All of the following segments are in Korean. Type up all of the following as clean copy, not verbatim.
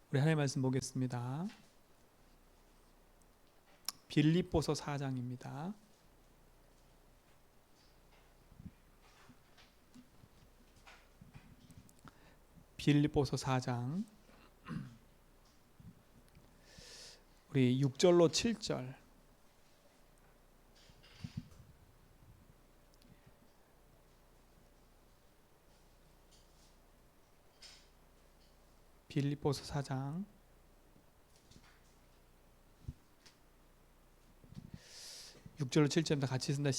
우리 하나님의 말씀 보겠습니다. 빌립보서 4장입니다. 빌립보서 4장 우리 6절로 7절. 빌립보서 4장 6절로 7절입니다. 같이 쓴다.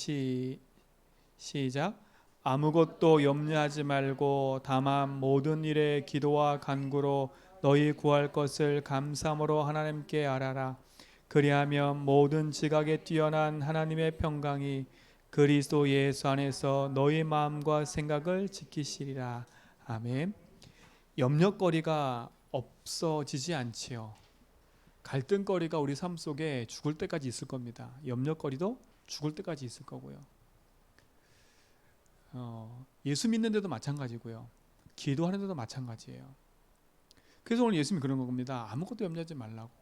시작. 아무것도 염려하지 말고 다만 모든 일에 기도와 간구로 너희 구할 것을 감사함으로 하나님께 아뢰라. 그리하면 모든 지각에 뛰어난 하나님의 평강이 그리스도 예수 안에서 너희 마음과 생각을 지키시리라. 아멘. 염려거리가 없어지지 않지요. 갈등거리가 우리 삶 속에 죽을 때까지 있을 겁니다. 염려거리도 죽을 때까지 있을 거고요. 예수 믿는데도 마찬가지고요. 기도하는데도 마찬가지예요. 그래서 오늘 예수님이 그런 겁니다. 아무것도 염려하지 말라고.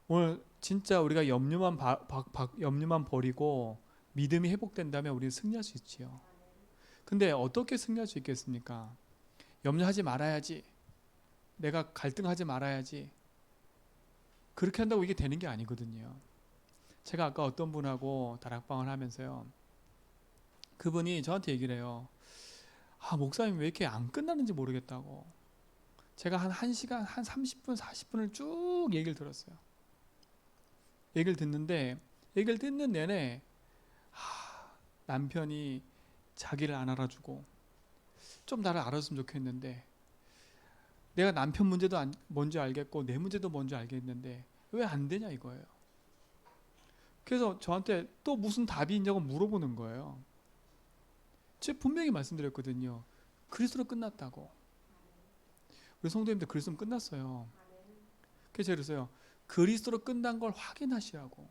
오늘 진짜 우리가 염려만 버리고 믿음이 회복된다면 우리는 승리할 수 있지요. 근데 어떻게 승리할 수 있겠습니까? 염려하지 말아야지. 내가 갈등하지 말아야지. 그렇게 한다고 이게 되는 게 아니거든요. 제가 아까 어떤 분하고 다락방을 하면서요. 그분이 저한테 얘기를 해요. 목사님 왜 이렇게 안 끝나는지 모르겠다고. 제가 한 1시간, 한 30분, 40분을 쭉 얘기를 들었어요. 얘기를 듣는 내내 남편이 자기를 안 알아주고 좀 나를 알아줬으면 좋겠는데 내가 남편 문제도 뭔지 알겠고 내 문제도 뭔지 알겠는데 왜 안 되냐 이거예요. 그래서 저한테 또 무슨 답이 있냐고 물어보는 거예요. 제가 분명히 말씀드렸거든요. 그리스도로 끝났다고. 우리 성도님들 그리스도로 끝났어요. 그래서 제가 그랬어요. 그리스도로 끝난 걸 확인하시라고.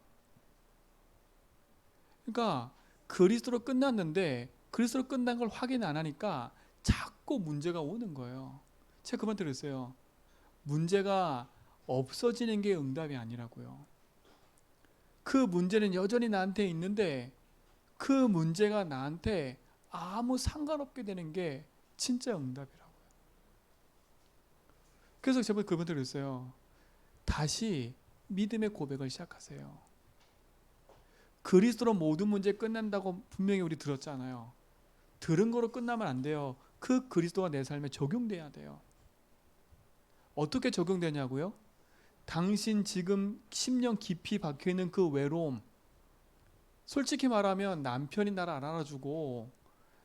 그러니까 그리스도로 끝났는데 그리스도로 끝난 걸 확인 안 하니까 자꾸 문제가 오는 거예요. 제가 그분한테 그랬어요. 문제가 없어지는 게 응답이 아니라고요. 그 문제는 여전히 나한테 있는데 그 문제가 나한테 아무 상관없게 되는 게 진짜 응답이라고요. 그래서 제가 그분한테 그랬어요. 다시 믿음의 고백을 시작하세요. 그리스도로 모든 문제 끝난다고 분명히 우리 들었잖아요. 들은 거로 끝나면 안 돼요. 그 그리스도가 내 삶에 적용돼야 돼요. 어떻게 적용되냐고요? 당신 지금 10년 깊이 박혀있는 그 외로움, 솔직히 말하면 남편이 나를 안 알아주고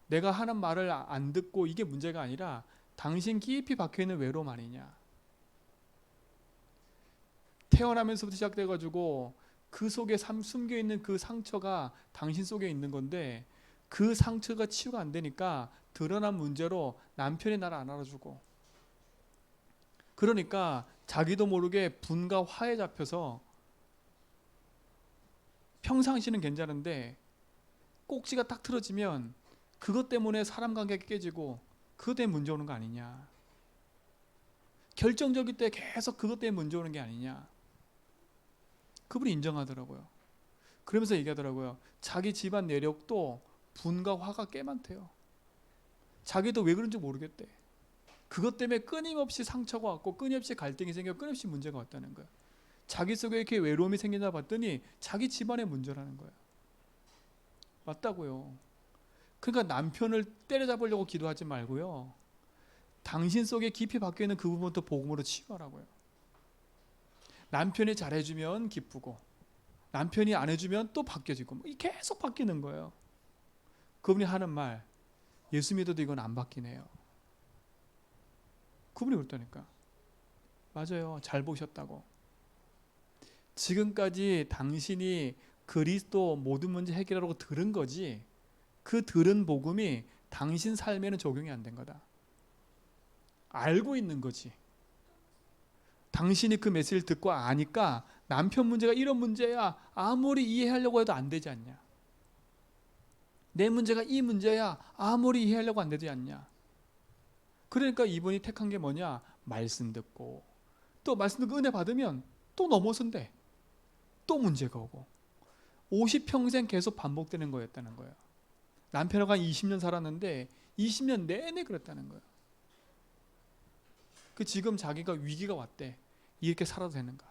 내가 하는 말을 안 듣고 이게 문제가 아니라 당신 깊이 박혀있는 외로움 아니냐. 태어나면서부터 시작돼가지고 그 속에 숨겨있는 그 상처가 당신 속에 있는 건데 그 상처가 치유가 안 되니까 드러난 문제로 남편이 나를 안 알아주고 그러니까 자기도 모르게 분과 화에 잡혀서 평상시는 괜찮은데 꼭지가 딱 틀어지면 그것 때문에 사람 관계가 깨지고 그것 때문에 문제 오는 거 아니냐. 결정적일 때 계속 그것 때문에 문제 오는 게 아니냐. 그분이 인정하더라고요. 그러면서 얘기하더라고요. 자기 집안 내력도 분과 화가 꽤 많대요. 자기도 왜 그런지 모르겠대. 그것 때문에 끊임없이 상처가 왔고 끊임없이 갈등이 생겨 끊임없이 문제가 왔다는 거예요. 자기 속에 이렇게 외로움이 생긴다 봤더니 자기 집안의 문제라는 거예요. 맞다고요. 그러니까 남편을 때려잡으려고 기도하지 말고요. 당신 속에 깊이 박혀있는 그 부분부터 복음으로 치유하라고요. 남편이 잘해주면 기쁘고 남편이 안 해주면 또 바뀌어지고 계속 바뀌는 거예요. 그분이 하는 말 예수 믿어도 이건 안 바뀌네요. 그분이 그랬다니까. 맞아요. 잘 보셨다고. 지금까지 당신이 그리스도 모든 문제 해결하라고 들은 거지 그 들은 복음이 당신 삶에는 적용이 안 된 거다. 알고 있는 거지. 당신이 그 메시지를 듣고 아니까 남편 문제가 이런 문제야 아무리 이해하려고 해도 안 되지 않냐. 내 문제가 이 문제야 아무리 이해하려고 안 되지 않냐. 그러니까 이분이 택한 게 뭐냐? 말씀 듣고 또 말씀 듣고 은혜 받으면 또 넘어선대. 또 문제가 오고 50평생 계속 반복되는 거였다는 거예요. 남편하고 한 20년 살았는데 20년 내내 그랬다는 거예요. 그 지금 자기가 위기가 왔대. 이렇게 살아도 되는가?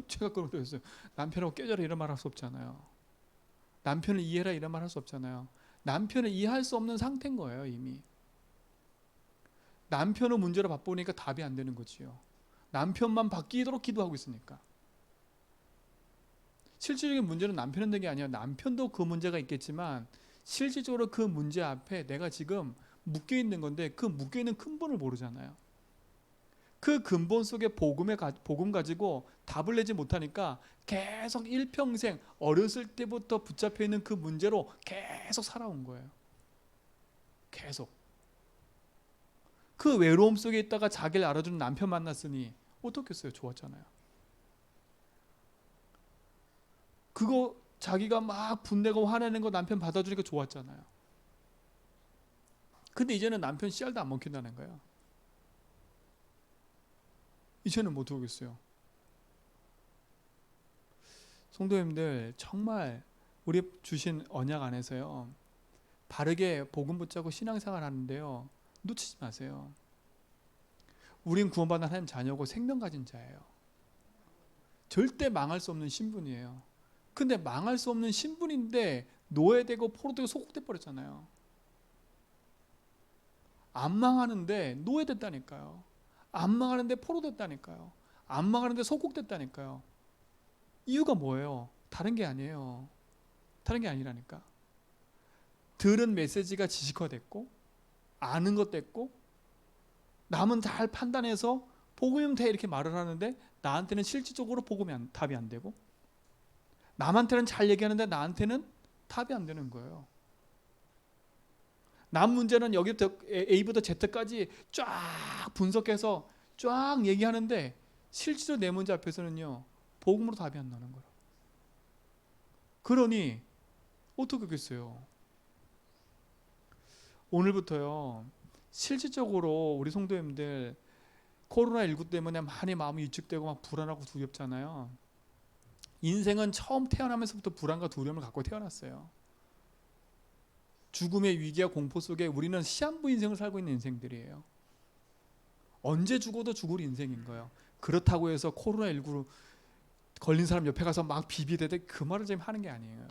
제가 그런 거 했어요. 남편하고 깨져라 이런 말 할 수 없잖아요. 남편을 이해해라 이런 말 할 수 없잖아요. 남편을 이해할 수 없는 상태인 거예요, 이미. 남편의 문제로 바쁘니까 답이 안 되는 거지요. 남편만 바뀌도록 기도하고 있으니까. 실질적인 문제는 남편의 게 아니라 남편도 그 문제가 있겠지만 실질적으로 그 문제 앞에 내가 지금 묶여 있는 건데 그 묶여 있는 근본을 모르잖아요. 그 근본 속에 복음 가지고 답을 내지 못하니까 계속 일평생 어렸을 때부터 붙잡혀 있는 그 문제로 계속 살아온 거예요. 계속. 그 외로움 속에 있다가 자기를 알아주는 남편 만났으니 어떻겠어요? 좋았잖아요. 그거 자기가 막 분내고 화내는 거 남편 받아주니까 좋았잖아요. 근데 이제는 남편 씨알도 안 먹힌다는 거예요. 이제는 못 오겠어요. 성도님들 정말 우리 주신 언약 안에서요. 바르게 복음 붙잡고 신앙생활 하는데요. 놓치지 마세요. 우린 구원받은 하나님 자녀고 생명 가진 자예요. 절대 망할 수 없는 신분이에요. 근데 망할 수 없는 신분인데 노예되고 포로되고 소속돼 버렸잖아요. 안 망하는데 노예됐다니까요. 안 망하는데 포로됐다니까요. 안 망하는데 소속됐다니까요. 이유가 뭐예요? 다른 게 아니에요. 다른 게 아니라니까. 들은 메시지가 지식화됐고 아는 것 됐고 남은 잘 판단해서 복음이면 돼 이렇게 말을 하는데 나한테는 실질적으로 답이 안 되고 남한테는 잘 얘기하는데 나한테는 답이 안 되는 거예요. 남 문제는 여기부터 A부터 Z까지 쫙 분석해서 쫙 얘기하는데 실제로 내 문제 앞에서는요 복음으로 답이 안 나는 거예요. 그러니 어떻게 하겠어요? 오늘부터요 실질적으로 우리 성도님들 코로나19 때문에 많이 마음이 위축되고 막 불안하고 두렵잖아요. 인생은 처음 태어나면서부터 불안과 두려움을 갖고 태어났어요. 죽음의 위기와 공포 속에 우리는 시한부 인생을 살고 있는 인생들이에요. 언제 죽어도 죽을 인생인 거예요. 그렇다고 해서 코로나19로 걸린 사람 옆에 가서 막 비비대대 그 말을 지금 하는 게 아니에요.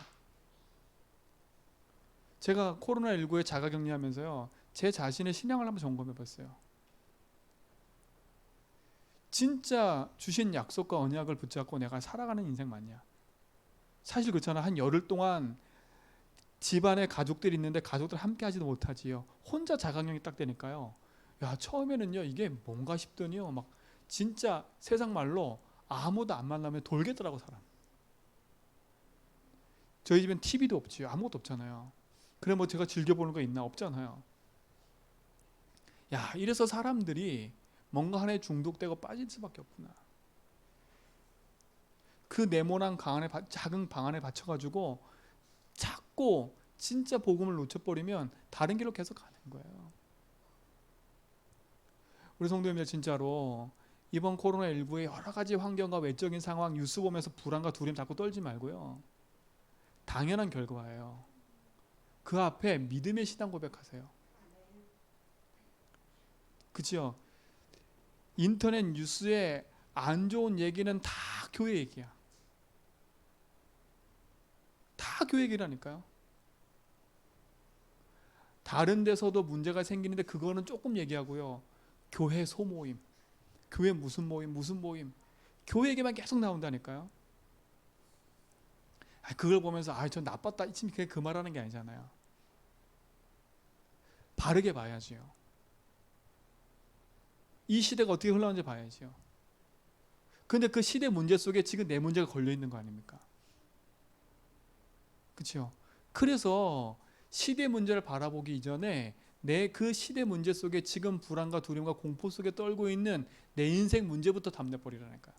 제가 코로나19에 자가격리하면서요. 제 자신의 신앙을 한번 점검해 봤어요. 진짜 주신 약속과 언약을 붙잡고 내가 살아가는 인생 맞냐? 사실 그렇잖아. 한 열흘 동안 집안에 가족들이 있는데 가족들 함께 하지도 못하지요. 혼자 자가격리 딱 되니까요. 야, 처음에는요. 이게 뭔가 싶더니요. 막 진짜 세상 말로 아무도 안 만나면 돌겠더라고 사람. 저희 집엔 TV도 없지요. 아무것도 없잖아요. 그래 뭐 제가 즐겨보는 거 있나? 없잖아요. 야, 이래서 사람들이 뭔가 하나에 중독되고 빠질 수밖에 없구나. 그 네모난 작은 방 안에 받쳐가지고 자꾸 진짜 복음을 놓쳐버리면 다른 길로 계속 가는 거예요. 우리 성도님들 진짜로 이번 코로나19의 여러 가지 환경과 외적인 상황 뉴스 보면서 불안과 두려움 자꾸 떨지 말고요. 당연한 결과예요. 그 앞에 믿음의 신앙 고백하세요. 그치요? 인터넷 뉴스에 안 좋은 얘기는 다 교회 얘기야. 다 교회 얘기라니까요. 다른 데서도 문제가 생기는데 그거는 조금 얘기하고요. 교회 소모임, 교회 무슨 모임, 교회 얘기만 계속 나온다니까요. 그걸 보면서 저 나빴다 그게 그 말하는 게 아니잖아요. 바르게 봐야지요. 이 시대가 어떻게 흘러가는지 봐야지요. 근데 그 시대 문제 속에 지금 내 문제가 걸려 있는 거 아닙니까? 그렇죠? 그래서 시대 문제를 바라보기 이전에 내 그 시대 문제 속에 지금 불안과 두려움과 공포 속에 떨고 있는 내 인생 문제부터 담내버리라니까요.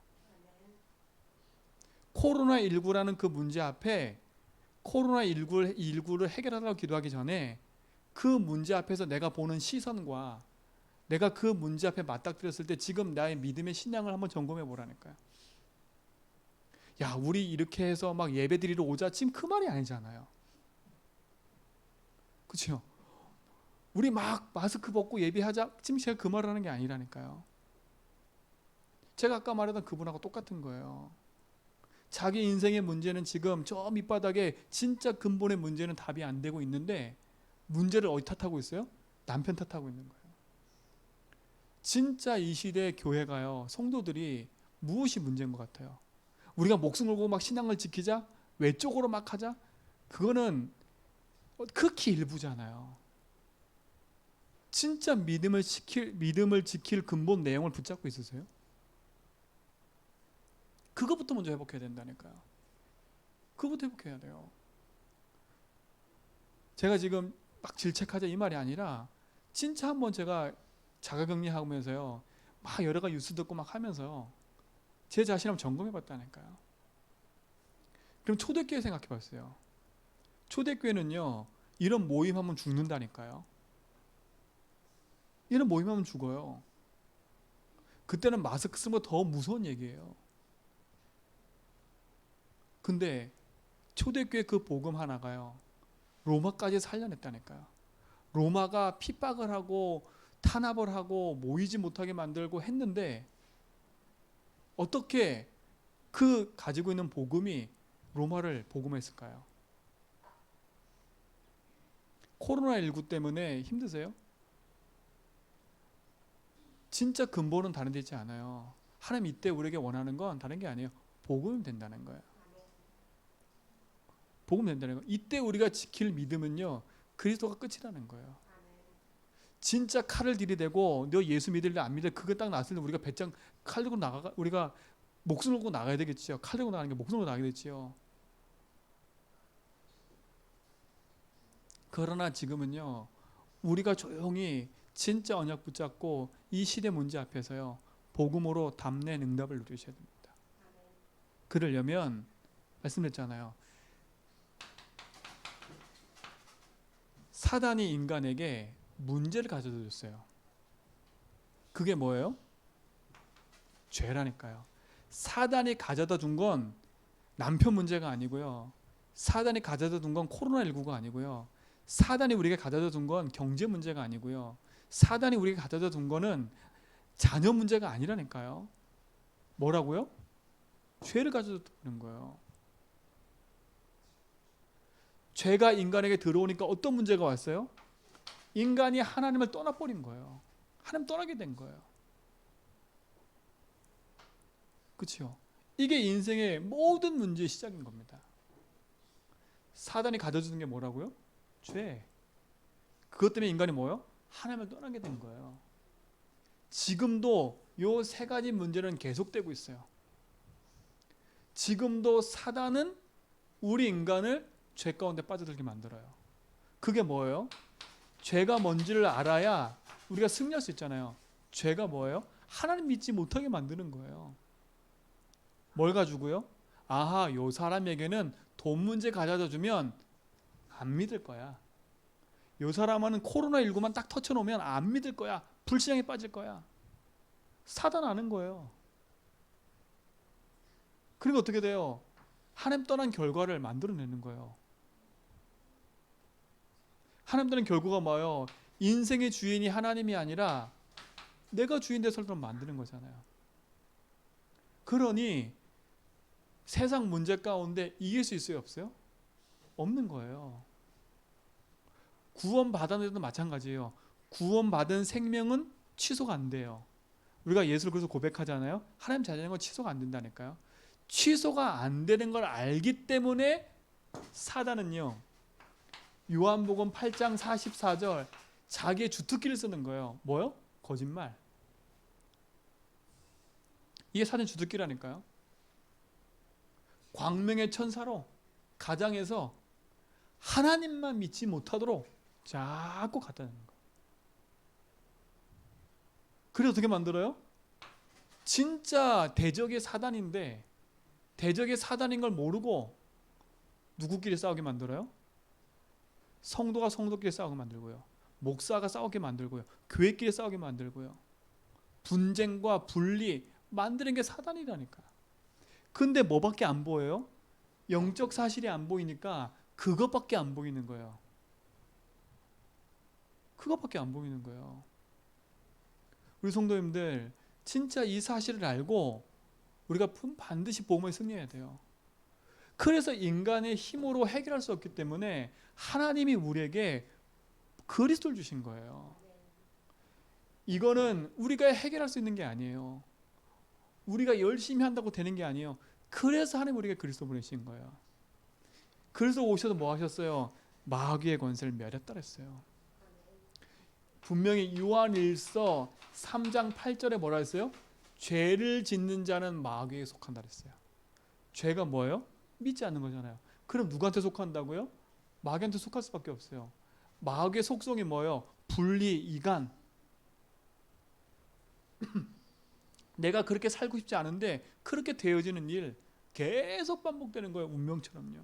코로나19라는 그 문제 앞에 코로나19를 해결하라고 기도하기 전에 그 문제 앞에서 내가 보는 시선과 내가 그 문제 앞에 맞닥뜨렸을 때 지금 나의 믿음의 신앙을 한번 점검해 보라니까요. 야, 우리 이렇게 해서 막 예배 드리러 오자, 지금 그 말이 아니잖아요. 그렇죠? 우리 막 마스크 벗고 예배하자, 지금 제가 그 말을 하는 게 아니라니까요. 제가 아까 말했던 그분하고 똑같은 거예요. 자기 인생의 문제는 지금 저 밑바닥에 진짜 근본의 문제는 답이 안 되고 있는데 문제를 어디 탓하고 있어요? 남편 탓하고 있는 거예요. 진짜 이 시대 교회가요, 성도들이 무엇이 문제인 것 같아요? 우리가 목숨 걸고 막 신앙을 지키자, 외적으로 막 하자, 그거는 극히 일부잖아요. 진짜 믿음을 지킬 근본 내용을 붙잡고 있으세요? 그거부터 먼저 회복해야 된다니까요. 그거부터 회복해야 돼요. 제가 지금 막 질책하자 이 말이 아니라 진짜 한번 제가 자가격리하면서요, 막 여러 가지 뉴스 듣고 막 하면서요, 제 자신을 한번 점검해 봤다니까요. 그럼 초대교회 생각해 봤어요. 초대교회는요, 이런 모임하면 죽는다니까요. 이런 모임하면 죽어요. 그때는 마스크 쓰는 거 더 무서운 얘기예요. 근데 초대교회 그 복음 하나가요, 로마까지 살려냈다니까요. 로마가 핍박을 하고 탄압을 하고 모이지 못하게 만들고 했는데 어떻게 그 가지고 있는 복음이 로마를 복음했을까요? 코로나19 때문에 힘드세요? 진짜 근본은 다른 데 있지 않아요. 하나님 이때 우리에게 원하는 건 다른 게 아니에요. 복음이 된다는 거예요. 복음 된다는 거예요. 이때 우리가 지킬 믿음은요, 그리스도가 끝이라는 거예요. 진짜 칼을 들이대고 너 예수 믿을래 안 믿을래, 그거 딱 나왔을 때 우리가 배짱 칼 들고 나가, 우리가 목숨을 걸고 나가야 되겠지요. 칼 들고 나가는 게 목숨을 걸고 나가야 되지요. 그러나 지금은요, 우리가 조용히 진짜 언약 붙잡고 이 시대 문제 앞에서요, 복음으로 답내 응답을 누리셔야 됩니다. 그러려면 말씀드렸잖아요. 사단이 인간에게 문제를 가져다 줬어요. 그게 뭐예요? 죄라니까요. 사단이 가져다 준 건 남편 문제가 아니고요. 사단이 가져다 둔 건 코로나19가 아니고요. 사단이 우리에게 가져다 둔 건 경제 문제가 아니고요. 사단이 우리에게 가져다 둔 거는 자녀 문제가 아니라니까요. 뭐라고요? 죄를 가져다 두는 거예요. 죄가 인간에게 들어오니까 어떤 문제가 왔어요? 인간이 하나님을 떠나버린 거예요. 하나님 떠나게 된 거예요. 그렇죠? 이게 인생의 모든 문제의 시작인 겁니다. 사단이 가져주는 게 뭐라고요? 죄. 그것 때문에 인간이 뭐예요? 하나님을 떠나게 된 거예요. 지금도 요 세 가지 문제는 계속되고 있어요. 지금도 사단은 우리 인간을 죄 가운데 빠져들게 만들어요. 그게 뭐예요? 죄가 뭔지를 알아야 우리가 승리할 수 있잖아요. 죄가 뭐예요? 하나님 믿지 못하게 만드는 거예요. 뭘 가지고요? 아하, 요 사람에게는 돈 문제 가져다 주면 안 믿을 거야. 요 사람은 코로나19만 딱 터쳐놓으면 안 믿을 거야. 불신앙에 빠질 거야. 사단 아는 거예요. 그리고 어떻게 돼요? 하나님 떠난 결과를 만들어내는 거예요. 하나님 떠난 결과가 뭐예요? 인생의 주인이 하나님이 아니라 내가 주인 돼서 만드는 거잖아요. 그러니 세상 문제 가운데 이길 수 있어요, 없어요? 없는 거예요. 구원 받았는데도 마찬가지예요. 구원 받은 생명은 취소가 안 돼요. 우리가 예수를 그래서 고백하잖아요. 하나님 자녀인 건 취소가 안 된다니까요. 취소가 안 되는 걸 알기 때문에 사단은요, 요한복음 8장 44절 자기의 주특기를 쓰는 거예요. 뭐요? 거짓말. 이게 사단 주특기라니까요. 광명의 천사로 가장해서 하나님만 믿지 못하도록 자꾸 갖다 놓는 거예요. 그래서 어떻게 만들어요? 진짜 대적의 사단인데 대적의 사단인 걸 모르고 누구끼리 싸우게 만들어요? 성도가 성도끼리 싸우게 만들고요. 목사가 싸우게 만들고요. 교회끼리 싸우게 만들고요. 분쟁과 분리 만드는 게 사단이라니까. 근데 뭐밖에 안 보여요? 영적 사실이 안 보이니까 그것밖에 안 보이는 거예요. 그것밖에 안 보이는 거예요. 우리 성도님들 진짜 이 사실을 알고 우리가 반드시 복음에 승리해야 돼요. 그래서 인간의 힘으로 해결할 수 없기 때문에 하나님이 우리에게 그리스도를 주신 거예요. 이거는 우리가 해결할 수 있는 게 아니에요. 우리가 열심히 한다고 되는 게 아니에요. 그래서 하나님 우리에게 그리스도 보내신 거예요. 그래서 오셔서 뭐 하셨어요? 마귀의 권세를 멸했다 그랬어요. 분명히 요한일서 3장 8절에 뭐라 했어요? 죄를 짓는 자는 마귀에게 속한다 그랬어요. 죄가 뭐예요? 믿지 않는 거잖아요. 그럼 누구한테 속한다고요? 마귀한테 속할 수밖에 없어요. 마귀의 속성이 뭐예요? 분리, 이간. 내가 그렇게 살고 싶지 않은데 그렇게 되어지는 일 계속 반복되는 거예요. 운명처럼요.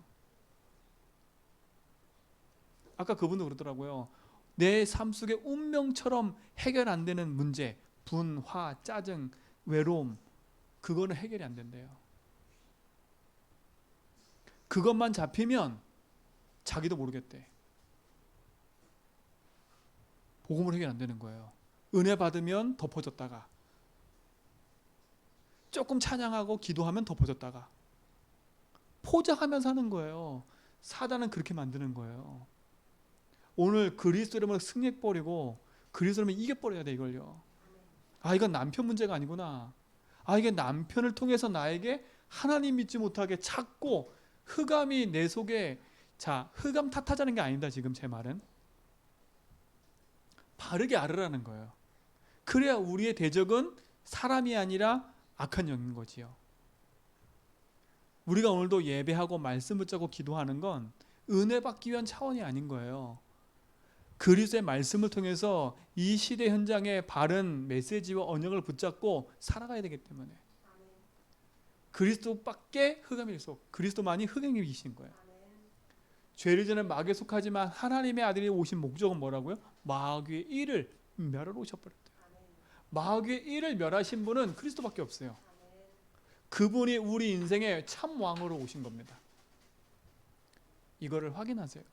아까 그분도 그러더라고요. 내 삶 속에 운명처럼 해결 안 되는 문제, 분화, 짜증, 외로움, 그거는 해결이 안 된대요. 그것만 잡히면 자기도 모르겠대. 복음으로 해결 안 되는 거예요. 은혜 받으면 덮어졌다가, 조금 찬양하고 기도하면 덮어졌다가, 포장하면서 하는 거예요. 사단은 그렇게 만드는 거예요. 오늘 그리스도로 승리해버리고 그리스도로 이겨버려야 돼 이걸요. 아, 이건 남편 문제가 아니구나. 아, 이게 남편을 통해서 나에게 하나님 믿지 못하게 찾고 흑암이 내 속에, 자, 흑암 탓하자는 게 아니다. 지금 제 말은 바르게 알으라는 거예요. 그래야 우리의 대적은 사람이 아니라 악한 영인 거지요. 우리가 오늘도 예배하고 말씀 붙잡고 기도하는 건 은혜 받기 위한 차원이 아닌 거예요. 그리스도의 말씀을 통해서 이 시대 현장에 바른 메시지와 언역을 붙잡고 살아가야 되기 때문에 그리스도밖에 흑암이 있어. 그리스도만이 흑암이신 거예요. 죄를 지는 마귀에 속하지만 하나님의 아들이 오신 목적은 뭐라고요? 마귀의 일을 멸하러 오셔버렸대요. 마귀의 일을 멸하신 분은 그리스도밖에 없어요. 그분이 우리 인생의 참 왕으로 오신 겁니다. 이거를 확인하세요.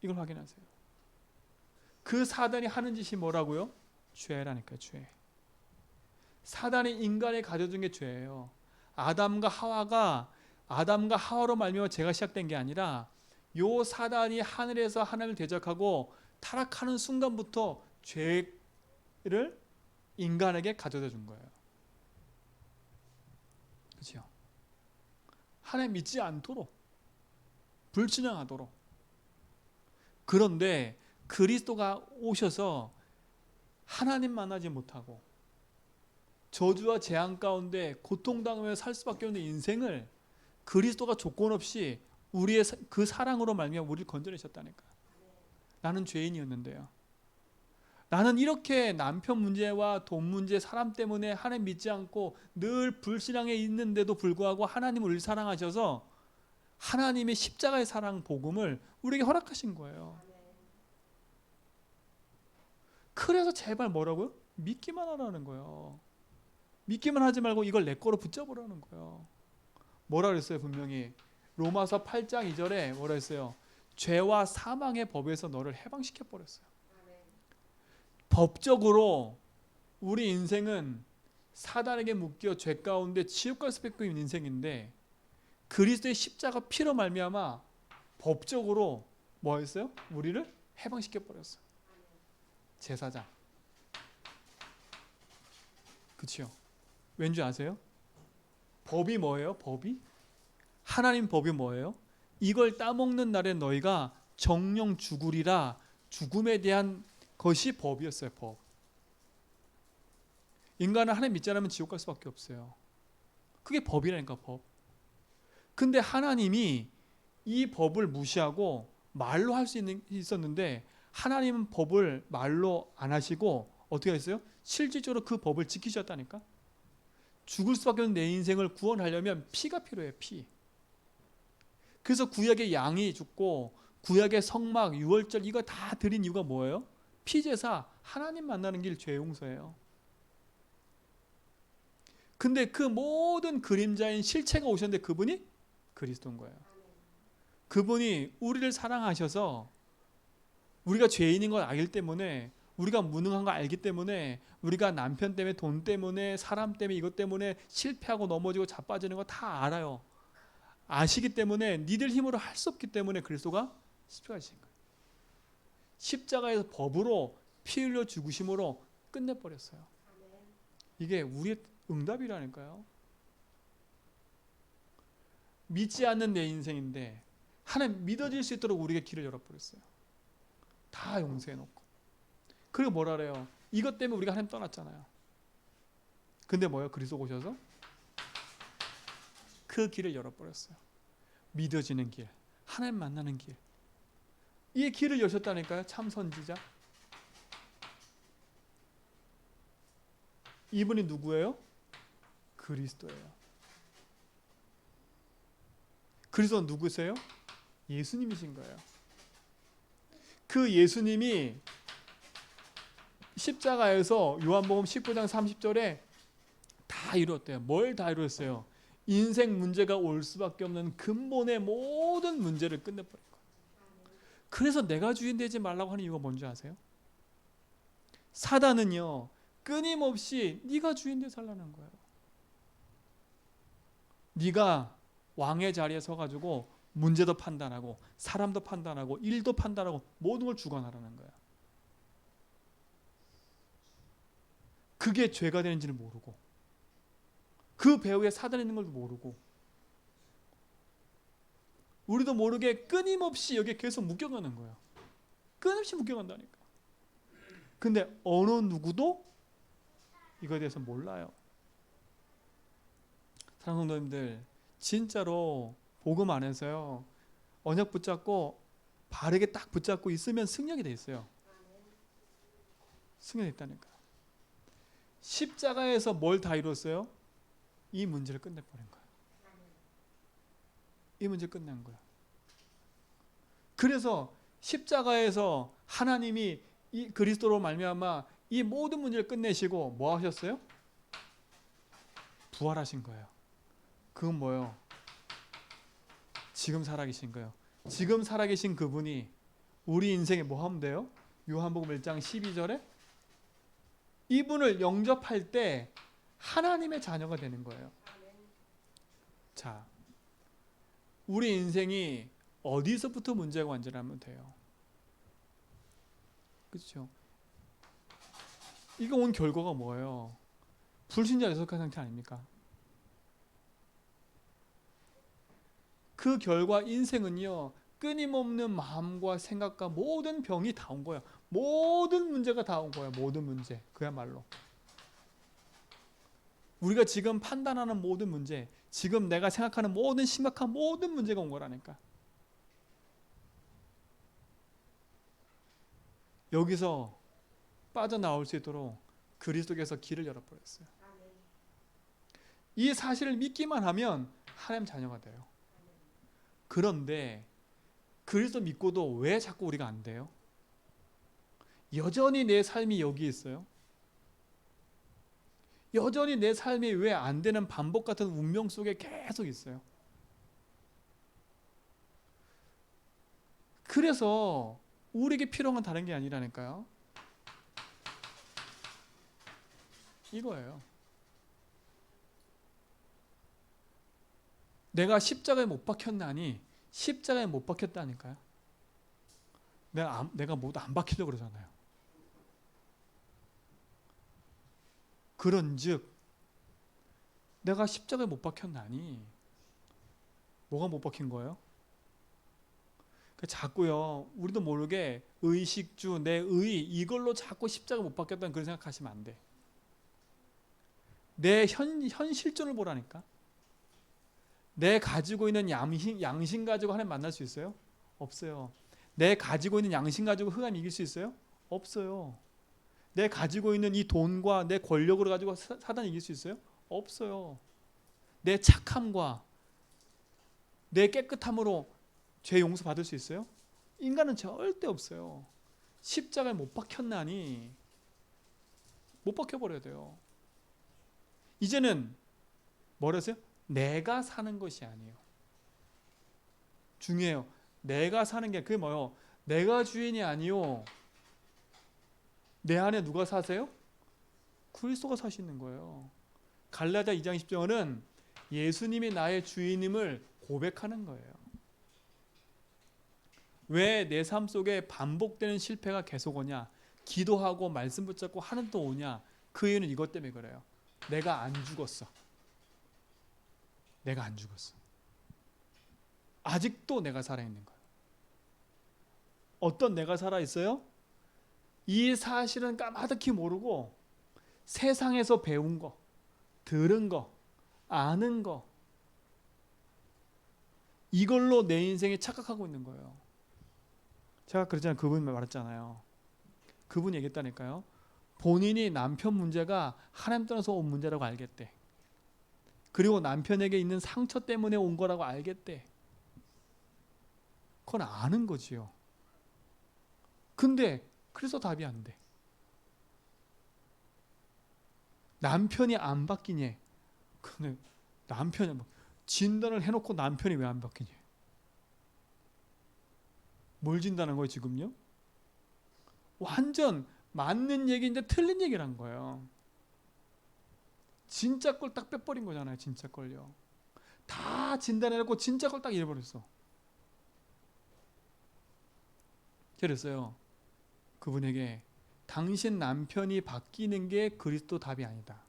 이걸 확인하세요. 그 사단이 하는 짓이 뭐라고요? 죄라니까요. 죄. 사단이 인간에 가져준 게 죄예요. 아담과 하와로 말미암아 죄가 시작된 게 아니라 요 사단이 하늘에서 하나님을 대적하고 타락하는 순간부터 죄를 인간에게 가져다 준 거예요. 그렇죠? 하나님 믿지 않도록, 불신앙하도록. 그런데 그리스도가 오셔서 하나님 만나지 못하고 저주와 재앙 가운데 고통당하며 살 수밖에 없는 인생을 그리스도가 조건 없이 우리의 그 사랑으로 말미암아 우리를 건져내셨다니까. 나는 죄인이었는데요. 나는 이렇게 남편 문제와 돈 문제, 사람 때문에 하나님 믿지 않고 늘 불신앙에 있는데도 불구하고 하나님을 우리를 사랑하셔서 하나님의 십자가의 사랑 복음을 우리에게 허락하신 거예요. 그래서 제발 뭐라고요? 믿기만 하라는 거예요. 믿기만 하지 말고 이걸 내 거로 붙잡으라는 거예요. 뭐라 그랬어요? 분명히 로마서 8장 2절에 뭐라 했어요? 죄와 사망의 법에서 너를 해방시켜 버렸어요. 법적으로 우리 인생은 사단에게 묶여 죄 가운데 지옥 갈 수밖에 없는 인생인데 그리스도의 십자가 피로 말미암아 법적으로 뭐 했어요? 우리를 해방시켜 버렸어요. 제사장. 그렇죠? 왠지 아세요? 법이 뭐예요? 법이? 하나님 법이 뭐예요? 이걸 따먹는 날에 너희가 정령 죽으리라. 죽음에 대한 것이 법이었어요. 법. 인간은 하나님 믿지 않으면 지옥 갈 수밖에 없어요. 그게 법이라니까. 법. 근데 하나님이 이 법을 무시하고 말로 할 수 있었는데 하나님은 법을 말로 안 하시고 어떻게 했어요? 실질적으로 그 법을 지키셨다니까. 죽을 수밖에 없는 내 인생을 구원하려면 피가 필요해요. 피. 그래서 구약의 양이 죽고 구약의 성막, 유월절 이거 다 드린 이유가 뭐예요? 피제사, 하나님 만나는 길 죄 용서예요. 근데 그 모든 그림자인 실체가 오셨는데 그분이 그리스도인 거예요. 그분이 우리를 사랑하셔서 우리가 죄인인 걸 알기 때문에, 우리가 무능한 걸 알기 때문에, 우리가 남편 때문에, 돈 때문에, 사람 때문에, 이것 때문에 실패하고 넘어지고 자빠지는 거 다 알아요. 아시기 때문에 니들 힘으로 할 수 없기 때문에 그리스도가 십자가에 지신 거예요. 십자가에서 법으로 피 흘려 죽으심으로 끝내버렸어요. 이게 우리의 응답이라니까요. 믿지 않는 내 인생인데 하나님 믿어질 수 있도록 우리에게 길을 열어버렸어요. 다 용서해놓고. 그리고 뭐라 그래요? 이것 때문에 우리가 하나님 떠났잖아요. 근데 뭐예요? 그리스도 오셔서 그 길을 열어버렸어요. 믿어지는 길, 하나님 만나는 길. 이 길을 여셨다니까요. 참 선지자. 이분이 누구예요? 그리스도예요. 그리스도는 누구세요? 예수님이신 거예요. 그 예수님이 십자가에서 요한복음 19장 30절에 다 이뤘대요. 뭘 다 이뤘어요? 인생 문제가 올 수밖에 없는 근본의 모든 문제를 끝내버린 거예요. 그래서 내가 주인 되지 말라고 하는 이유가 뭔지 아세요? 사단은요, 끊임없이 네가 주인 돼 살라는 거예요. 네가 왕의 자리에 서가지고 문제도 판단하고 사람도 판단하고 일도 판단하고 모든 걸 주관하라는 거야. 그게 죄가 되는지는 모르고 그 배후에 사단이 있는 걸도 모르고 우리도 모르게 끊임없이 여기에 계속 묶여가는 거야. 끊임없이 묶여간다니까. 근데 어느 누구도 이거에 대해서 몰라요. 사랑하는 성도님들, 진짜로 복음 안에서요, 언약 붙잡고 바르게 딱 붙잡고 있으면 승리하게 돼 있어요. 승리가 있다니까. 십자가에서 뭘 다 이뤘어요? 이 문제를 끝내버린 거예요. 이 문제를 끝낸 거예요. 그래서 십자가에서 하나님이 이 그리스도로 말미암아 이 모든 문제를 끝내시고 뭐 하셨어요? 부활하신 거예요. 그건 뭐예요? 지금 살아계신 거예요. 지금 살아계신 그분이 우리 인생에 뭐 하면 돼요? 요한복음 1장 12절에 이분을 영접할 때 하나님의 자녀가 되는 거예요. 자, 우리 인생이 어디서부터 문제가 완전하면 돼요? 그렇죠? 이거 온 결과가 뭐예요? 불신자 여석한 상태 아닙니까? 그 결과 인생은요, 끊임없는 마음과 생각과 모든 병이 다 온 거예요. 모든 문제가 다 온 거예요. 모든 문제. 그야말로. 우리가 지금 판단하는 모든 문제, 지금 내가 생각하는 모든 심각한 모든 문제가 온 거라니까. 여기서 빠져나올 수 있도록 그리스도께서 길을 열어버렸어요. 이 사실을 믿기만 하면 하나님 자녀가 돼요. 그런데 그리스도 믿고도 왜 자꾸 우리가 안 돼요? 여전히 내 삶이 여기 있어요. 여전히 내 삶이 왜 안 되는 반복 같은 운명 속에 계속 있어요. 그래서 우리에게 필요한 건 다른 게 아니라니까요. 이거예요. 내가 십자가에 못 박혔나니 십자가에 못 박혔다니까요. 내가 모두 안 박히려고 그러잖아요. 그런즉 내가 십자가에 못 박혔나니 뭐가 못 박힌 거예요? 자꾸요, 우리도 모르게 의식주, 내 의 이걸로 자꾸 십자가 못 박혔다는 그런 생각하시면 안 돼. 내 현실존을 보라니까. 내 가지고 있는 양심 가지고 하나님 만날 수 있어요? 없어요. 내 가지고 있는 양심 가지고 흑암 이길 수 있어요? 없어요. 내 가지고 있는 이 돈과 내 권력으로 가지고 사단 이길 수 있어요? 없어요. 내 착함과 내 깨끗함으로 죄 용서 받을 수 있어요? 인간은 절대 없어요. 십자가에 못 박혔나니 못 박혀버려야 돼요. 이제는 뭐랬어요? 내가 사는 것이 아니에요. 중요해요. 내가 사는 게 그게 뭐예요? 내가 주인이 아니요. 내 안에 누가 사세요? 그리스도가 사시는 거예요. 갈라디아 2장 10절은 예수님이 나의 주인임을 고백하는 거예요. 왜 내 삶 속에 반복되는 실패가 계속 오냐? 기도하고 말씀 붙잡고 하나도 오냐? 그 이유는 이것 때문에 그래요. 내가 안 죽었어. 내가 안 죽었어. 아직도 내가 살아있는 거예요. 어떤 내가 살아있어요? 이 사실은 까마득히 모르고 세상에서 배운 거, 들은 거, 아는 거 이걸로 내 인생에 착각하고 있는 거예요. 제가 그랬잖아요. 그분 말했잖아요. 그분이 얘기했다니까요. 본인이 남편 문제가 하나님 떠나서 온 문제라고 알겠대. 그리고 남편에게 있는 상처 때문에 온 거라고 알겠대. 그건 아는 거지요. 근데 그래서 답이 안 돼. 남편이 안 바뀌니. 근데 남편이 진단을 해놓고 남편이 왜 안 바뀌니? 뭘 진단한 거예요 지금요? 완전 맞는 얘기인데 틀린 얘기를 한 거예요. 진짜 걸 딱 빼버린 거잖아요. 진짜 걸요. 다 진단해놓고 진짜 걸 딱 잃어버렸어. 그랬어요. 그분에게 당신 남편이 바뀌는 게 그리스도 답이 아니다.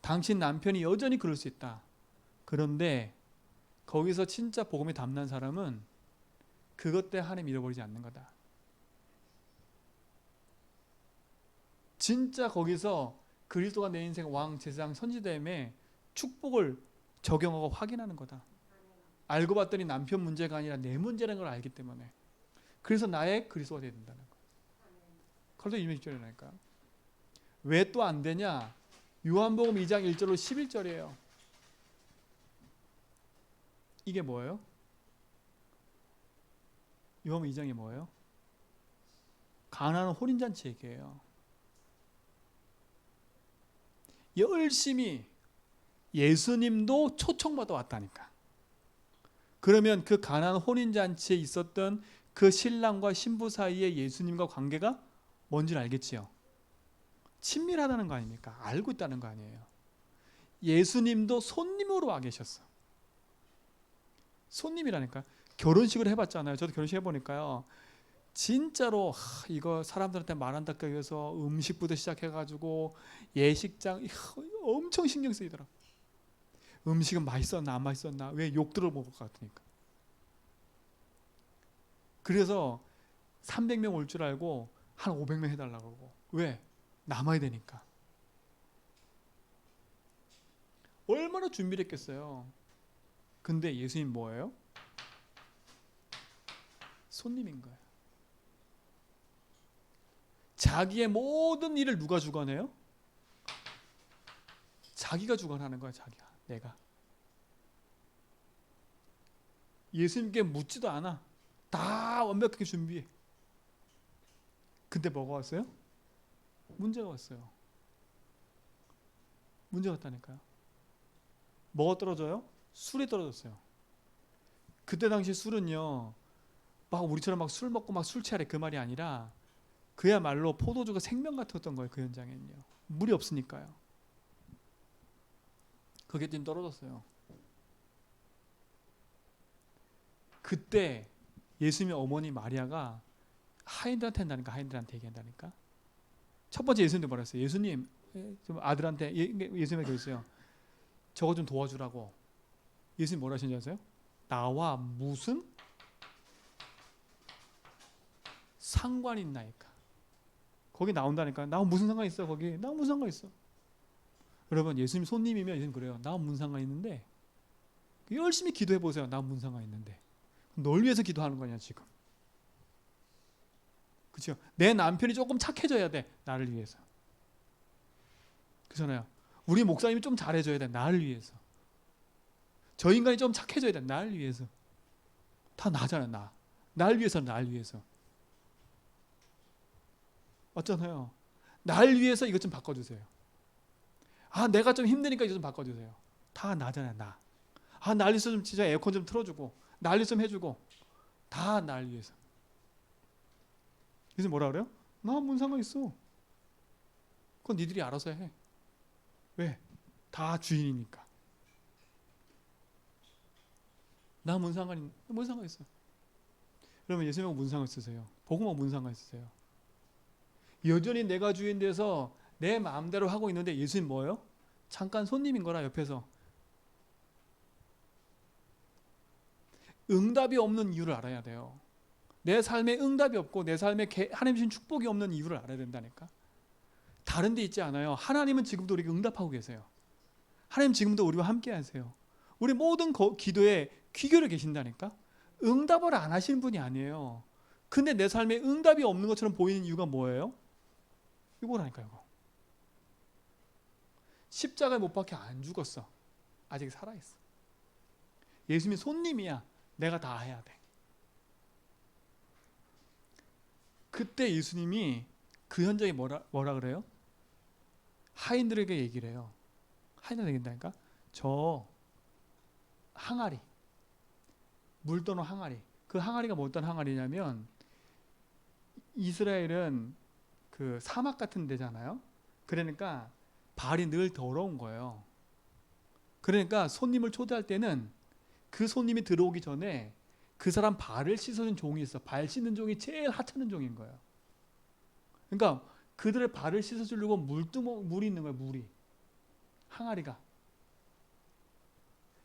당신 남편이 여전히 그럴 수 있다. 그런데 거기서 진짜 복음이 담난 사람은 그것 때문에 하나님 잃어버리지 않는 거다. 진짜 거기서 그리스도가 내 인생 왕, 제사장, 선지됨에 축복을 적용하고 확인하는 거다. 알고 봤더니 남편 문제가 아니라 내 문제라는 걸 알기 때문에. 그래서 나의 그리스도가 되어야 된다는 거예요. 그래서 2절이라니까. 왜 또 안 되냐? 요한복음 2장 1절로 11절이에요. 이게 뭐예요? 요한복음 2장이 뭐예요? 가나안 혼인잔치 얘기예요. 열심히 예수님도 초청받아 왔다니까. 그러면 그 가나안 혼인잔치에 있었던 그 신랑과 신부 사이에 예수님과 관계가 뭔지는 알겠지요. 친밀하다는 거 아닙니까? 알고 있다는 거 아니에요. 예수님도 손님으로 와 계셨어. 손님이라니까. 결혼식을 해봤잖아요. 저도 결혼식 해보니까요. 진짜로 이거 사람들한테 말한다고 해서 음식부터 시작해가지고 예식장 엄청 신경 쓰이더라. 음식은 맛있었나 안 맛있었나 왜 욕 들어볼 것 같으니까. 그래서 300명 올 줄 알고 한 500명 해달라고 하고. 왜? 남아야 되니까. 얼마나 준비를 했겠어요. 근데 예수님 뭐예요? 손님인 거예요. 자기의 모든 일을 누가 주관해요? 자기가 주관하는 거야. 자기가. 내가. 예수님께 묻지도 않아. 다 완벽하게 준비해. 근데 뭐가 왔어요? 문제가 왔어요. 문제가 왔다니까요. 뭐가 떨어져요? 술이 떨어졌어요. 그때 당시 술은요, 막 우리처럼 막 술 먹고 막 술 취하래 그 말이 아니라 그야말로 포도주가 생명 같았던 거예요. 그 현장에는요. 물이 없으니까요. 그게 좀 떨어졌어요. 그때 예수님의 어머니 마리아가 하인들한테 한다니까. 하인들한테 얘기한다니까. 첫 번째 예수님도 뭐라 했어요? 예수님 좀 아들한테 예수님이 그랬어요. 저거 좀 도와주라고. 예수님 뭐라 하시는지 아세요? 나와 무슨 상관이 있나이까. 거기 나온다니까. 나와 무슨 상관 있어 거기. 나와 무슨 상관 있어. 여러분 예수님 손님이면 예수님 그래요. 나와 무슨 상관 있는데. 열심히 기도해 보세요. 나와 무슨 상관 있는데. 널 위해서 기도하는 거냐 지금. 그렇죠? 내 남편이 조금 착해져야 돼. 나를 위해서. 그렇잖아요. 우리 목사님이 좀 잘해줘야 돼. 나를 위해서. 저 인간이 좀 착해져야 돼. 날 위해서. 다 나잖아, 나. 날 위해서, 날 위해서. 맞잖아요. 날 위해서 이것 좀 바꿔주세요. 아, 내가 좀 힘드니까 이것 좀 바꿔주세요. 다 나잖아요, 나. 아, 날 위해서 좀 진짜 에어컨 좀 틀어주고, 날 위해서 좀 해주고, 다 날 위해서. 그래서 뭐라 그래요? 나 뭔 상관 있어. 그건 니들이 알아서 해. 왜? 다 주인이니까. 나 뭔 상관 있어. 그러면 예수님하고 뭔 상관 있으세요? 복음하고 뭔 상관 있으세요? 여전히 내가 주인 돼서 내 마음대로 하고 있는데 예수님 뭐예요? 잠깐 손님인 거라 옆에서. 응답이 없는 이유를 알아야 돼요. 내 삶에 응답이 없고 내 삶에 하나님 주신 축복이 없는 이유를 알아야 된다니까. 다른 데 있지 않아요. 하나님은 지금도 우리에게 응답하고 계세요. 하나님 지금도 우리와 함께 하세요. 우리 모든 기도에 귀결해 계신다니까. 응답을 안 하시는 분이 아니에요. 근데 내 삶에 응답이 없는 것처럼 보이는 이유가 뭐예요? 이거라니까요. 이거. 십자가에 못 박혀 안 죽었어. 아직 살아있어. 예수님이 손님이야. 내가 다 해야 돼. 그때 예수님이 그 현장에 뭐라 그래요? 하인들에게 얘기를 해요. 하인들에게 얘기한다니까. 저 항아리, 물 떠는 항아리. 그 항아리가 뭐 어떤 항아리냐면 이스라엘은 그 사막 같은 데잖아요. 그러니까 발이 늘 더러운 거예요. 그러니까 손님을 초대할 때는 그 손님이 들어오기 전에 그 사람 발을 씻어준 종이 있어. 발 씻는 종이 제일 하찮은 종인 거예요. 그러니까 그들의 발을 씻어주려고 물이 있는 거예요. 물이. 항아리가.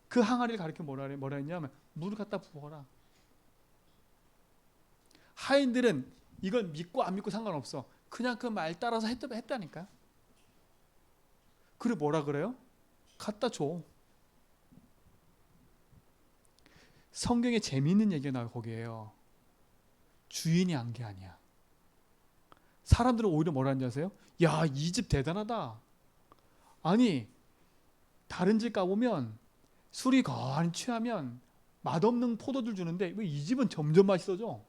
그 항아리를 가리켜 뭐라 했냐면 물을 갖다 부어라. 하인들은 이걸 믿고 안 믿고 상관없어. 그냥 그 말 따라서 했다니까. 그리고 뭐라 그래요? 갖다 줘. 성경에 재미있는 얘기가 나와요. 거기에요. 주인이 한 게 아니야. 사람들은 오히려 뭐라 하는지 아세요? 야, 이 집 대단하다. 아니, 다른 집 가보면 술이 거한히 취하면 맛없는 포도주 주는데 왜 이 집은 점점 맛있어져?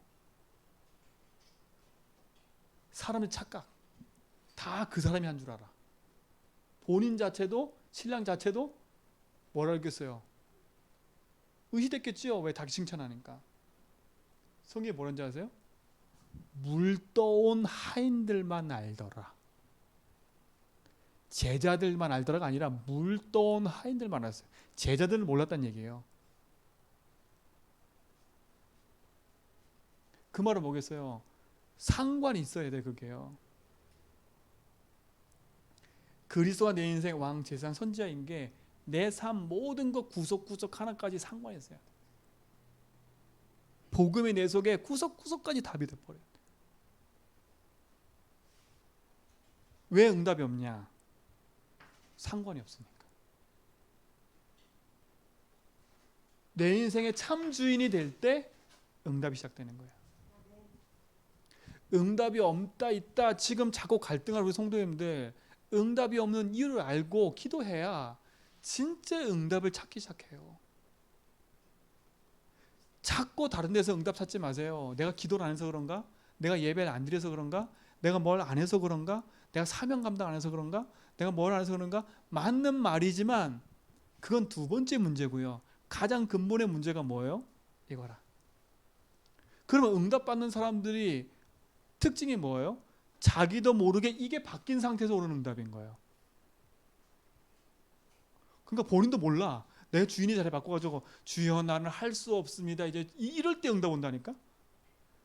사람의 착각. 다 그 사람이 한 줄 알아. 본인 자체도, 신랑 자체도 뭐라 그랬겠어요? 의시됐겠지요. 왜 자기 칭찬하니까. 성경에 뭐라는지 아세요? 물 떠온 하인들만 알더라. 제자들만 알더라가 아니라 물 떠온 하인들만 알았어요. 제자들은 몰랐다는 얘기예요. 그 말은 뭐겠어요? 상관이 있어야 돼. 그게요. 그리스도가 내 인생 왕 제사장 선지자인 게 내 삶 모든 것 구석구석 하나까지 상관이 있어요. 복음이 내 속에 구석구석까지 답이 돼버려요. 왜 응답이 없냐? 상관이 없으니까. 내 인생의 참 주인이 될 때 응답이 시작되는 거예요. 응답이 없다 있다 지금 자꾸 갈등하는 우리 성도님들, 응답이 없는 이유를 알고 기도해야 진짜 응답을 찾기 시작해요. 자꾸 다른 데서 응답 찾지 마세요. 내가 기도를 안 해서 그런가? 내가 예배를 안 드려서 그런가? 내가 뭘 안 해서 그런가? 내가 사명 감당 안 해서 그런가? 내가 뭘 안 해서 그런가? 맞는 말이지만 그건 두 번째 문제고요. 가장 근본의 문제가 뭐예요? 이거라. 그러면 응답받는 사람들이 특징이 뭐예요? 자기도 모르게 이게 바뀐 상태에서 오는 응답인 거예요. 그러니까 본인도 몰라. 내 주인이 자리 바꿔가지고 주여 나는 할 수 없습니다. 이제 이럴 때 응답 온다니까.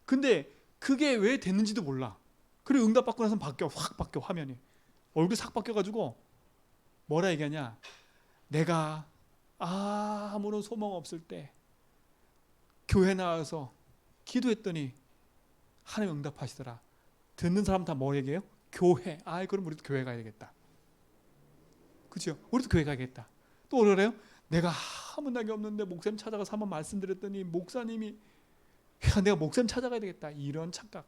근데 그게 왜 됐는지도 몰라. 그리고 응답 받고 나서 확 바뀌어 화면이. 얼굴이 싹 바뀌어가지고 뭐라 얘기하냐. 내가 아무런 소망 없을 때 교회 나와서 기도했더니 하나님 응답하시더라. 듣는 사람 다 뭐 얘기해요? 교회. 그럼 우리도 교회 가야 되겠다. 그렇죠? 우리도 교회 가야겠다. 또 뭐라 그래요? 내가 아무 낙이 없는데 목사님 찾아가서 한번 말씀드렸더니 목사님이 내가 목사님 찾아가야 되겠다. 이런 착각.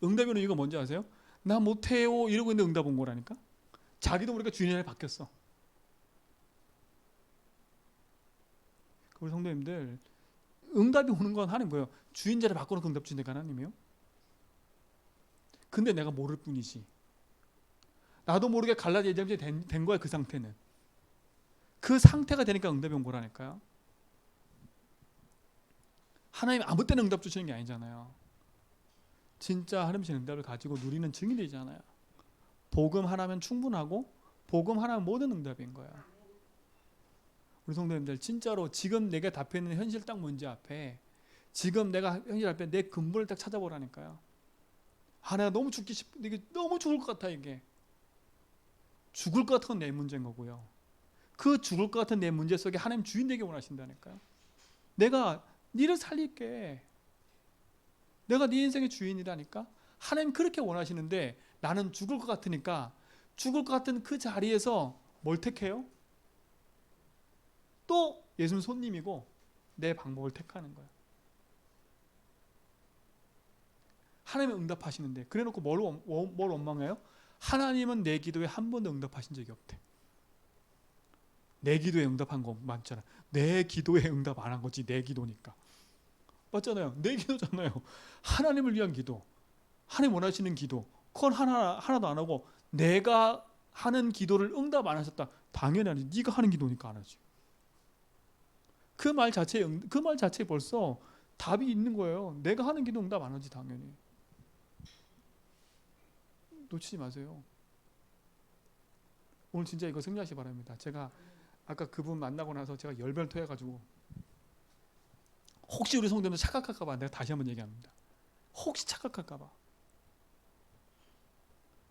응답이 오는 이유가 뭔지 아세요? 나 못해요 이러고 있는데 응답 온 거라니까. 자기도 모르니까 주인이 바뀌었어. 우리 성도님들, 응답이 오는 건 하나님 뭐예요? 주인 자를 바꿔놓고 응답 주니까 하나님이요. 근데 내가 모를 뿐이지. 나도 모르게 갈라디 예정이 된 거야. 그 상태는. 그 상태가 되니까 응답이 온 거라니까요. 하나님 아무 때나 응답 주시는 게 아니잖아요. 진짜 하나님 신 응답을 가지고 누리는 증인이잖아요. 복음 하나면 충분하고 복음 하나면 모든 응답인 거야. 우리 성도님들, 진짜로 지금 내가 답해 있는 현실 딱 문제 앞에, 지금 내가 현실 앞에 내 근본을 딱 찾아보라니까요. 내가 너무 죽기 싶은데 이게 너무 죽을 것 같아. 이게 죽을 것 같은 건 내 문제인 거고요. 그 죽을 것 같은 내 문제 속에 하나님 주인 되게 원하신다니까요. 내가 니를 살릴게. 내가 네 인생의 주인이라니까. 하나님 그렇게 원하시는데 나는 죽을 것 같으니까 죽을 것 같은 그 자리에서 뭘 택해요? 또 예수는 손님이고 내 방법을 택하는 거야. 하나님은 응답하시는데 그래놓고 뭘 원망해요? 하나님은 내 기도에 한 번도 응답하신 적이 없대. 내 기도에 응답한 거 맞잖아. 내 기도에 응답 안 한 거지. 내 기도니까. 맞잖아요. 내 기도잖아요. 하나님을 위한 기도, 하나님 원하시는 기도, 그건 하나도 안 하고 내가 하는 기도를 응답 안 하셨다. 당연히 아니지. 네가 하는 기도니까 안 하지. 그 말 자체에 벌써 답이 있는 거예요. 내가 하는 기도 응답 안 하지 당연히. 놓치지 마세요. 오늘 진짜 이거 승리하시기 바랍니다. 제가 아까 그분 만나고 나서 제가 열변 토해가지고, 혹시 우리 성도들 착각할까봐 내가 다시 한번 얘기합니다. 혹시 착각할까봐.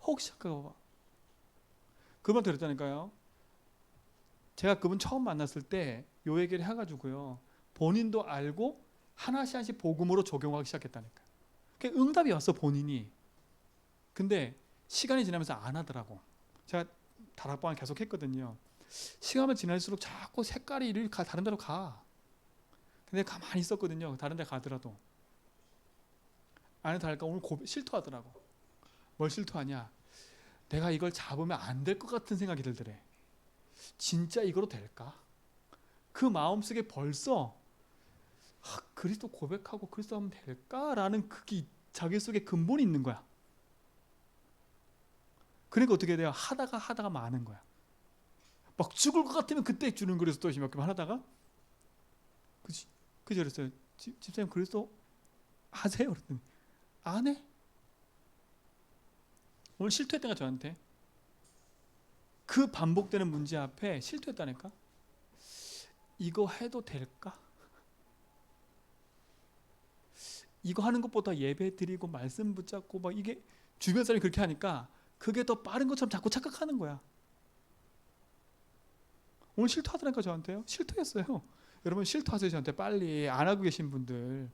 혹시 착각할까봐. 그분 들었다니까요. 제가 그분 처음 만났을 때 요 얘기를 해가지고요. 본인도 알고 하나씩 복음으로 적용하기 시작했다니까요. 응답이 왔어 본인이. 근데 시간이 지나면서 안 하더라고. 제가 다락방을 계속 했거든요. 시간이 지날수록 자꾸 색깔이 다른 데로 가. 근데 가만히 있었거든요. 다른 데 가더라도. 아니 다를까 오늘 실토하더라고. 뭘 실토하냐. 내가 이걸 잡으면 안 될 것 같은 생각이 들더래. 진짜 이거로 될까? 그 마음속에 벌써 그리스도 고백하고 그리스도 하면 될까라는 그게 자기 속에 근본이 있는 거야. 그러니까 어떻게 돼요? 하다가 많은 거야. 막 죽을 것 같으면 그때 주는 그리스도 몇 개만 하다가, 그지? 그랬어요. 집사님 그리스도 하세요? 그랬더니 안 해. 오늘 실토했다니까 저한테. 그 반복되는 문제 앞에 실토했다니까. 이거 해도 될까? 이거 하는 것보다 예배 드리고 말씀 붙잡고 막 이게 주변 사람이 그렇게 하니까 그게 더 빠른 것처럼 자꾸 착각하는 거야. 오늘 실토하더라니까 저한테요. 실토했어요. 여러분 실토하세요. 저한테 빨리. 안 하고 계신 분들.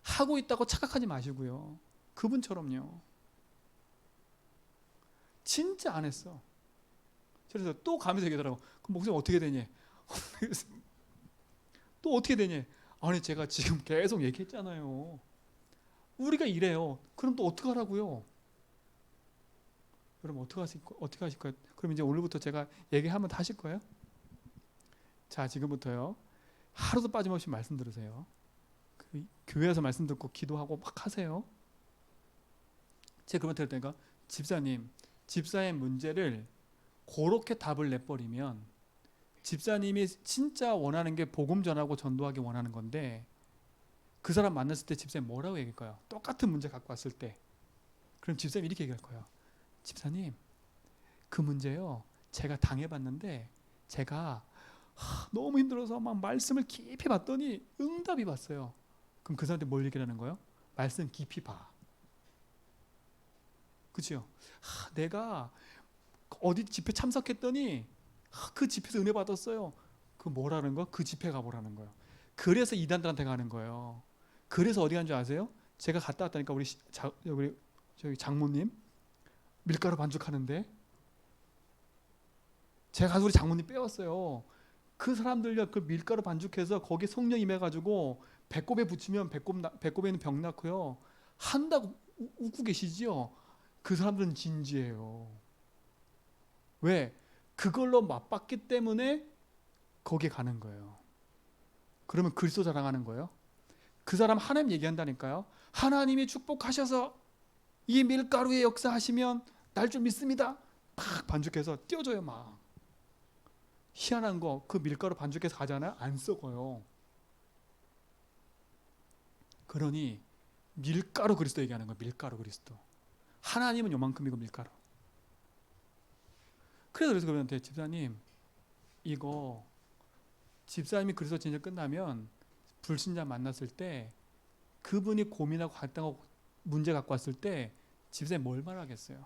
하고 있다고 착각하지 마시고요. 그분처럼요. 진짜 안 했어. 그래서 또 가면서 얘기하더라고. 그럼 목사님 어떻게 되니? 또 어떻게 되니? 아니 제가 지금 계속 얘기했잖아요. 우리가 이래요. 그럼 또 어떻게 하라고요? 여러분 어떻게 하실 거예요? 그럼 이제 오늘부터 제가 얘기하면 다 하실 거예요? 자, 지금부터요. 하루도 빠짐없이 말씀 들으세요. 교회에서 말씀 듣고 기도하고 막 하세요. 제가 그러면 될 때가 집사님, 집사의 문제를 그렇게 답을 내버리면 집사님이 진짜 원하는 게 복음 전하고 전도하기 원하는 건데 그 사람 만났을 때 집사님 뭐라고 얘기할까요? 똑같은 문제 갖고 왔을 때 그럼 집사님이 이렇게 얘기할 거예요. 집사님, 그 문제요. 제가 당해봤는데 제가 너무 힘들어서 막 말씀을 깊이 봤더니 응답이 왔어요. 그럼 그 사람한테 뭘 얘기하는 거예요? 말씀 깊이 봐. 그렇죠? 내가 어디 집회 참석했더니 그 집회에서 은혜 받았어요. 그 뭐라는 거? 그 집회 가보라는 거예요. 그래서 이단들한테 가는 거예요. 그래서 어디 간 줄 아세요? 제가 갔다 왔다니까 우리 저기 장모님 밀가루 반죽하는데 제가 가서 우리 장모님 빼왔어요. 그 사람들요 그 밀가루 반죽해서 거기에 성령 임해가지고 배꼽에 붙이면 배꼽에 있는 병 낫고요 한다고 웃고 계시지요. 그 사람들은 진지해요. 왜? 그걸로 맛봤기 때문에 거기에 가는 거예요. 그러면 그리스도 자랑하는 거예요. 그 사람 하나님 얘기한다니까요. 하나님이 축복하셔서 이 밀가루의 역사하시면 날 줄 믿습니다. 팍 반죽해서 띄워줘요. 막 희한한 거, 그 밀가루 반죽해서 가잖아요. 안 썩어요. 그러니 밀가루 그리스도 얘기하는 거예요. 밀가루 그리스도. 하나님은 요만큼이고 밀가루. 그래서 그분한테 집사님, 이거 집사님이 그리스도 진짜 끝나면 불신자 만났을 때 그분이 고민하고 갈등하고 문제 갖고 왔을 때 집사님 뭘 말하겠어요?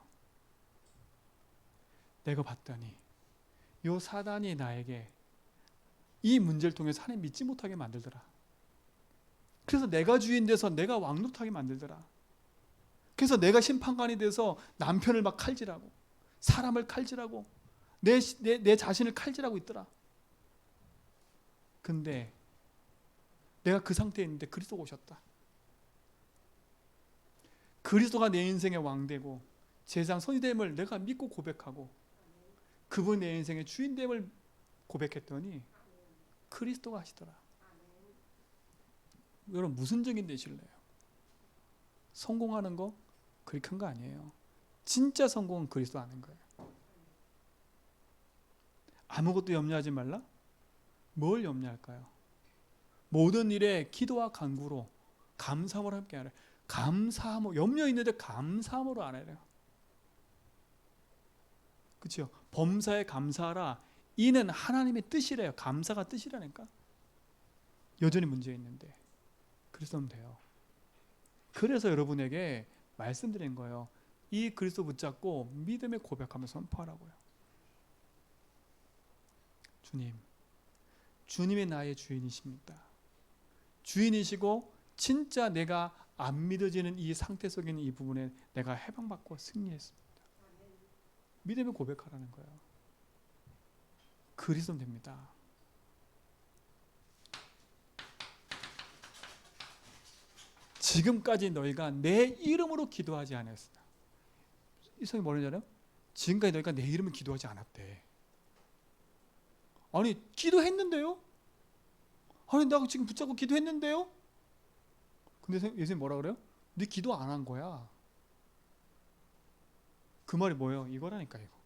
내가 봤더니 요 사단이 나에게 이 문제를 통해서 하나님 믿지 못하게 만들더라. 그래서 내가 주인 돼서 내가 왕노릇하게 만들더라. 그래서 내가 심판관이 돼서 남편을 막 칼질하고 사람을 칼질하고 내 자신을 칼질하고 있더라. 근데 내가 그 상태에 있는데 그리스도가 오셨다. 그리스도가 내 인생의 왕되고 세상 선지됨을 내가 믿고 고백하고 그분 내 인생의 주인됨을 고백했더니 그리스도가 하시더라. 여러분 무슨 증인 되실래요? 성공하는 거 그렇게 큰 거 아니에요. 진짜 성공은 그리스도 아는 거예요. 아무것도 염려하지 말라? 뭘 염려할까요? 모든 일에 기도와 간구로 감사함으로 함께 하라. 감사함으로, 염려 있는데 감사함으로 알아요. 그렇죠? 범사에 감사하라. 이는 하나님의 뜻이래요. 감사가 뜻이라니까. 여전히 문제 있는데 그리스도는 돼요. 그래서 여러분에게 말씀드린 거예요. 이 그리스도 붙잡고 믿음의 고백하며 선포하라고요. 주님이 나의 주인이십니다. 주인이시고 진짜 내가 안 믿어지는 이 상태 속에 있는 이 부분에 내가 해방받고 승리했습니다. 믿음의 고백하라는 거예요. 그리스도는 됩니다. 지금까지 너희가 내 이름으로 기도하지 않았어. 이 성이 뭐라잖아요? 지금까지 너희가 내 이름을 기도하지 않았대. 아니 기도했는데요? 아니 내가 지금 붙잡고 기도했는데요? 근데 예수님 뭐라 그래요? 네 기도 안 한 거야. 그 말이 뭐예요? 이거라니까 이거.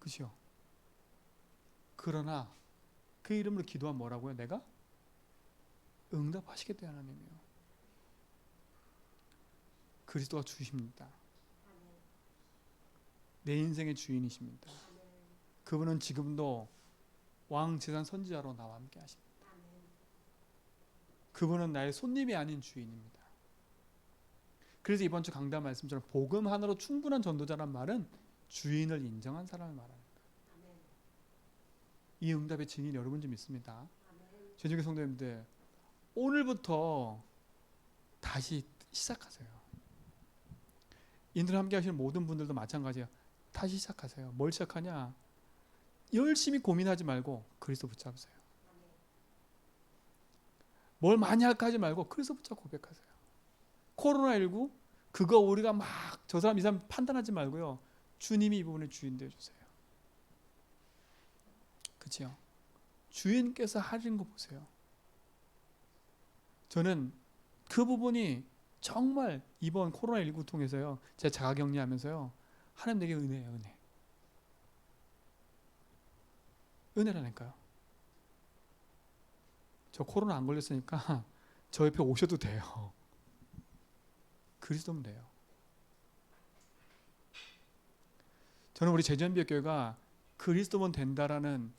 그죠? 그러나 그 이름으로 기도하면 뭐라고요? 내가? 응답하시겠다 하나님이요. 그리스도가 주십니다. 내 인생의 주인이십니다. 그분은 지금도 왕 제산 선지자로 나와 함께 하십니다. 그분은 나의 손님이 아닌 주인입니다. 그래서 이번 주 강단 말씀처럼 복음 하나로 충분한 전도자란 말은 주인을 인정한 사람을 말하는 거예요. 이 응답의 증인 여러분 좀 있습니다. 제주교 성도님들 오늘부터 다시 시작하세요. 인들 함께 하시는 모든 분들도 마찬가지예요. 다시 시작하세요. 뭘 시작하냐? 열심히 고민하지 말고 그리스도 붙잡으세요. 뭘 많이 할까 하지 말고 그리스도 붙잡고 고백하세요. 코로나19 그거 우리가 막 저 사람 이 사람 판단하지 말고요. 주님이 이 부분의 주인 되어주세요. 그렇죠? 주인께서 하신 거 보세요. 저는 그 부분이 정말 이번 코로나19 통해서요. 제가 자가격리하면서요. 하나님 내게 은혜예요. 은혜. 은혜라니까요. 저 코로나 안 걸렸으니까 저 옆에 오셔도 돼요. 그리스도면 돼요. 저는 우리 제주한비역교회가 그리스도면 된다라는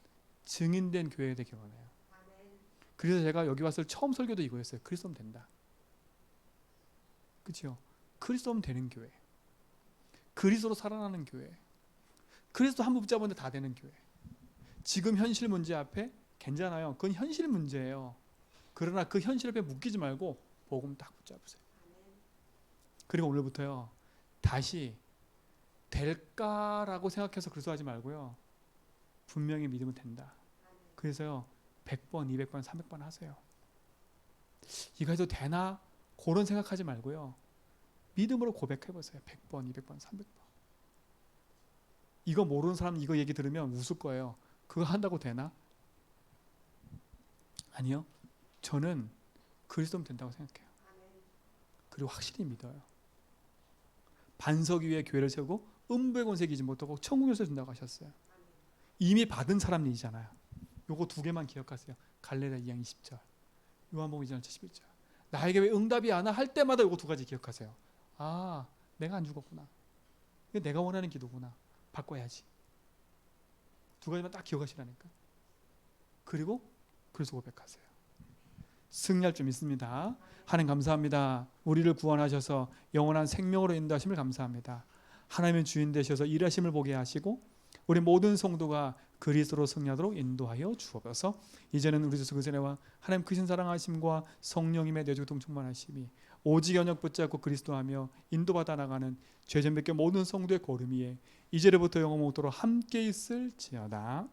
증인된 교회에 되기 원해요. 그래서 제가 여기 왔을 처음 설교도 이거였어요. 그리스도면 된다. 그렇죠? 그리스도면 되는 교회. 그리스도로 살아나는 교회. 그리스도 한 번 붙잡았는데 다 되는 교회. 지금 현실 문제 앞에 괜찮아요. 그건 현실 문제예요. 그러나 그 현실 앞에 묶이지 말고 복음 딱 붙잡으세요. 그리고 오늘부터요. 다시 될까라고 생각해서 그리스도하지 말고요. 분명히 믿으면 된다. 그래서요. 100번, 200번, 300번 하세요. 이거 해도 되나? 그런 생각하지 말고요. 믿음으로 고백해보세요. 100번, 200번, 300번. 이거 모르는 사람 이거 얘기 들으면 웃을 거예요. 그거 한다고 되나? 아니요. 저는 그리스도면 된다고 생각해요. 그리고 확실히 믿어요. 반석 위에 교회를 세우고 음부의 기지 못하고 천국에서 준다고 하셨어요. 이미 받은 사람 일이잖아요. 요거 두 개만 기억하세요. 갈레라 2장 20절, 요한복음 2장 71절. 나에게 왜 응답이 안 와? 할 때마다 요거 두 가지 기억하세요. 아, 내가 안 죽었구나. 이게 내가 원하는 기도구나. 바꿔야지. 두 가지만 딱 기억하시라니까. 그리고 그래서 고백하세요. 승리할 줄 믿습니다. 하나님 감사합니다. 우리를 구원하셔서 영원한 생명으로 인도하심을 감사합니다. 하나님의 주인 되셔서 일하심을 보게 하시고 우리 모든 성도가 그리스도로 승리하도록 인도하여 주옵소서. 이제는 우리 주 그리스도와 하나님 크신 사랑하심과 성령님의 내주동 충만하심이 오직 연역 붙잡고 그리스도하며 인도받아 나가는 죄전 벗겨 모든 성도의 걸음 위에 이제로부터 영원토록 함께 있을지어다.